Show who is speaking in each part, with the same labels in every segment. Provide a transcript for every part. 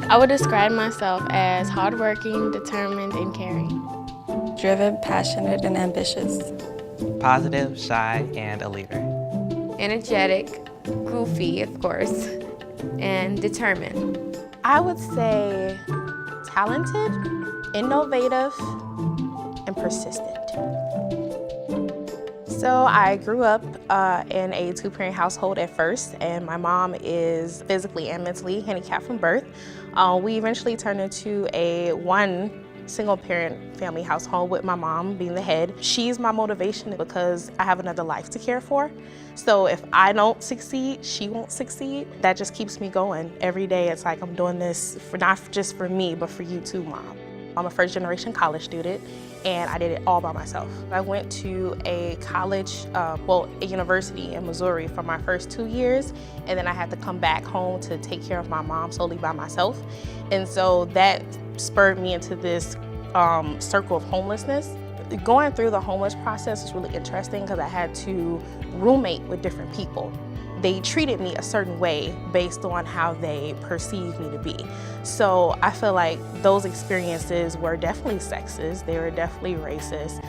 Speaker 1: I would describe myself as hardworking, determined, and caring.
Speaker 2: Driven, passionate, and ambitious.
Speaker 3: Positive, shy, and a leader.
Speaker 4: Energetic, goofy, of course, and determined.
Speaker 5: I would say talented, innovative, and persistent. So I grew up in a two-parent household at first, and my mom is physically and mentally handicapped from birth. We eventually turned into a one single-parent family household with my mom being the head. She's my motivation because I have another life to care for. So if I don't succeed, she won't succeed. That just keeps me going. Every day it's like I'm doing this for not just for me, but for you too, Mom. I'm a first-generation college student, and I did it all by myself. I went to a college, a university in Missouri for my first 2 years, and then I had to come back home to take care of my mom solely by myself. And so that spurred me into this circle of homelessness. Going through the homeless process was really interesting because I had to roommate with different people. They treated me a certain way based on how they perceived me to be. So I feel like those experiences were definitely sexist, they were definitely racist,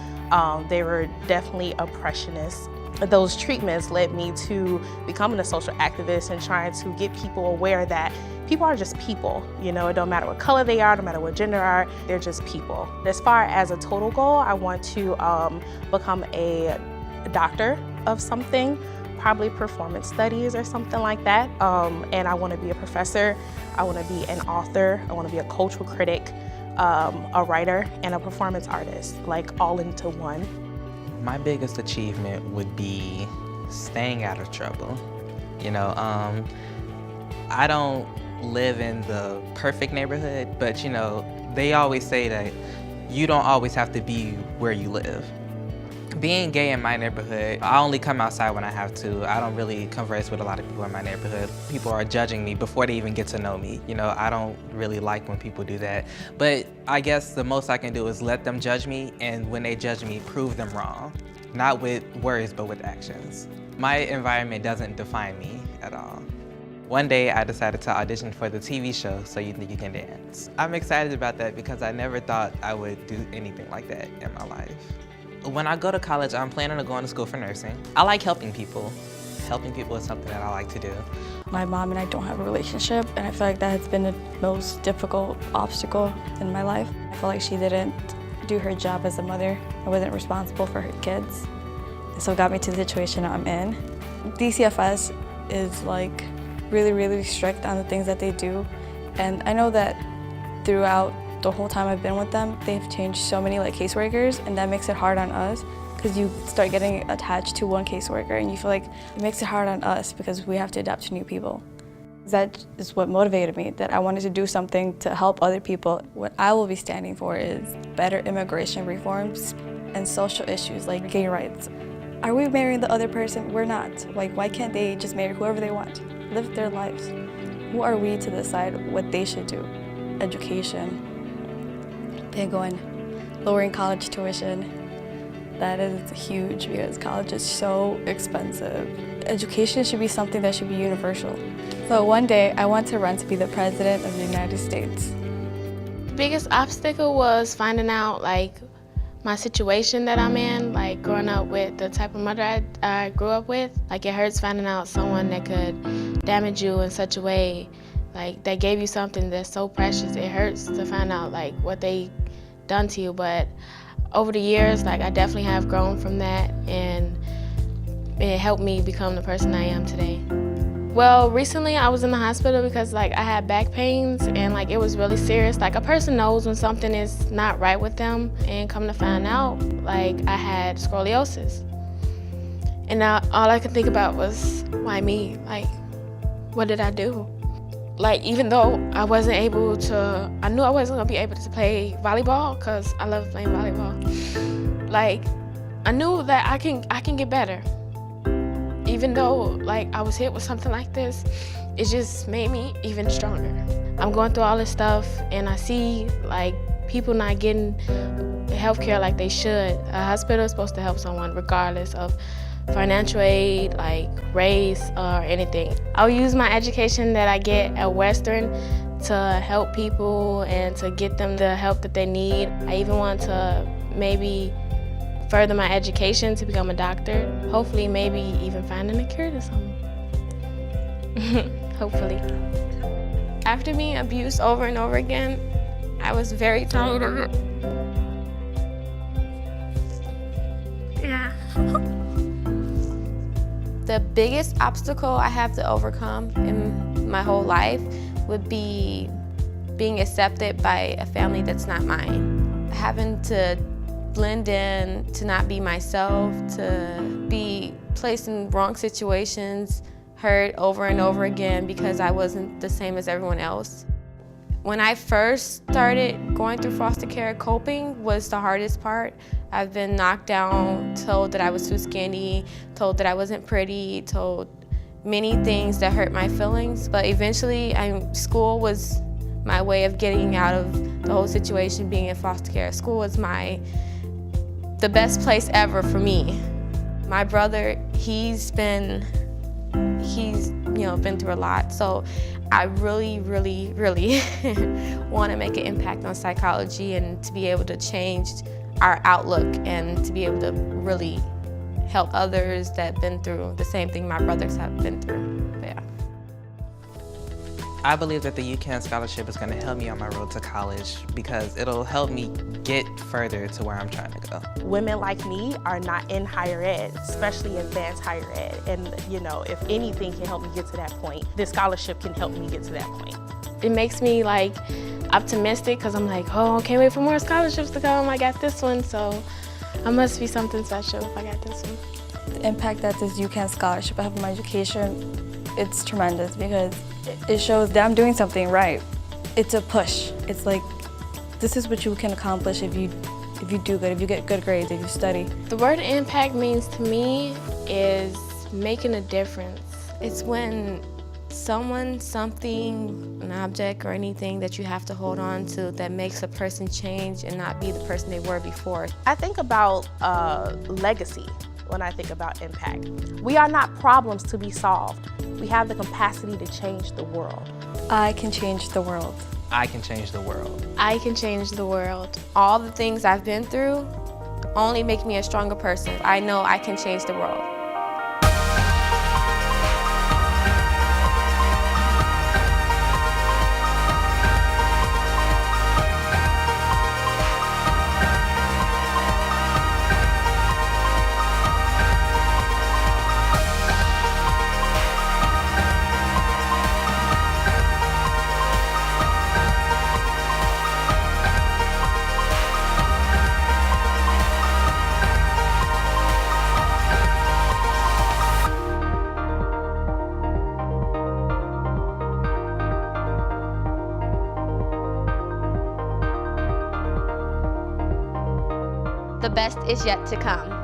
Speaker 5: they were definitely oppressionist. Those treatments led me to becoming a social activist and trying to get people aware that people are just people. You know, it don't matter what color they are, no matter what gender are, they're just people. As far as a total goal, I want to become a doctor of something, probably performance studies or something like that. And I want to be a professor, I want to be an author, I want to be a cultural critic, a writer, and a performance artist, like all into one.
Speaker 3: My biggest achievement would be staying out of trouble. You know, I don't live in the perfect neighborhood, but you know, they always say that you don't always have to be where you live. Being gay in my neighborhood, I only come outside when I have to. I don't really converse with a lot of people in my neighborhood. People are judging me before they even get to know me. You know, I don't really like when people do that. But I guess the most I can do is let them judge me, and when they judge me, prove them wrong. Not with words, but with actions. My environment doesn't define me at all. One day I decided to audition for the TV show, So You Think You Can Dance. I'm excited about that because I never thought I would do anything like that in my life. When I go to college, I'm planning on going to school for nursing. I like helping people. Helping people is something that I like to do.
Speaker 2: My mom and I don't have a relationship, and I feel like that has been the most difficult obstacle in my life. I feel like she didn't do her job as a mother and wasn't responsible for her kids. And so it got me to the situation I'm in. DCFS is like really, really strict on the things that they do. And I know that throughout the whole time I've been with them, they've changed so many caseworkers, and that makes it hard on us because you start getting attached to one caseworker and you feel like it makes it hard on us because we have to adapt to new people. That is what motivated me, that I wanted to do something to help other people. What I will be standing for is better immigration reforms and social issues like gay rights. Are we marrying the other person? We're not. Why can't they just marry whoever they want? Live their lives. Who are we to decide what they should do? Education. Big one. Lowering college tuition. That is huge because college is so expensive. Education should be something that should be universal. So one day I want to run to be the President of the United States.
Speaker 1: The biggest obstacle was finding out my situation that I'm in, growing up with the type of mother I grew up with. It hurts finding out someone that could damage you in such a way, that gave you something that's so precious. It hurts to find out what they done to you, but over the years, I definitely have grown from that, and it helped me become the person I am today. Well, recently I was in the hospital because I had back pains, and it was really serious. A person knows when something is not right with them, and come to find out, I had scoliosis. And now all I could think about was, why me? What did I do? Even though I wasn't able to, I knew I wasn't gonna be able to play volleyball because I love playing volleyball. I knew that I can get better. Even though I was hit with something like this, it just made me even stronger. I'm going through all this stuff and I see people not getting health care like they should. A hospital is supposed to help someone regardless of financial aid, race, or anything. I'll use my education that I get at Western to help people and to get them the help that they need. I even want to maybe further my education to become a doctor. Hopefully, maybe even finding a cure to something. Hopefully. After being abused over and over again, I was very tired of it. Yeah.
Speaker 4: The biggest obstacle I have to overcome in my whole life would be being accepted by a family that's not mine. Having to blend in, to not be myself, to be placed in wrong situations, hurt over and over again because I wasn't the same as everyone else. When I first started going through foster care, coping was the hardest part. I've been knocked down, told that I was too skinny, told that I wasn't pretty, told many things that hurt my feelings. But eventually, school was my way of getting out of the whole situation being in foster care. School was the best place ever for me. My brother, he's been through a lot. So I really, really, really want to make an impact on psychology and to be able to change our outlook and to be able to really help others that have been through the same thing my brothers have been through. But yeah.
Speaker 3: I believe that the UCAN scholarship is going to help me on my road to college because it'll help me get further to where I'm trying to go.
Speaker 5: Women like me are not in higher ed, especially advanced higher ed. And if anything can help me get to that point, this scholarship can help me get to that point.
Speaker 1: It makes me optimistic because I'm like, oh, I can't wait for more scholarships to come. I got this one, so I must be something special if I got this one.
Speaker 2: The impact that this UCAN scholarship will have on my education, it's tremendous because it shows that I'm doing something right. It's a push. It's like, this is what you can accomplish if you do good, if you get good grades, if you study.
Speaker 1: The word impact means to me is making a difference.
Speaker 4: It's when someone, something, an object, or anything that you have to hold on to that makes a person change and not be the person they were before.
Speaker 5: I think about legacy when I think about impact. We are not problems to be solved. We have the capacity to change the world.
Speaker 2: I can change the world.
Speaker 3: I can change the world.
Speaker 1: I can change the world.
Speaker 4: All the things I've been through only make me a stronger person. I know I can change the world.
Speaker 6: The best is yet to come.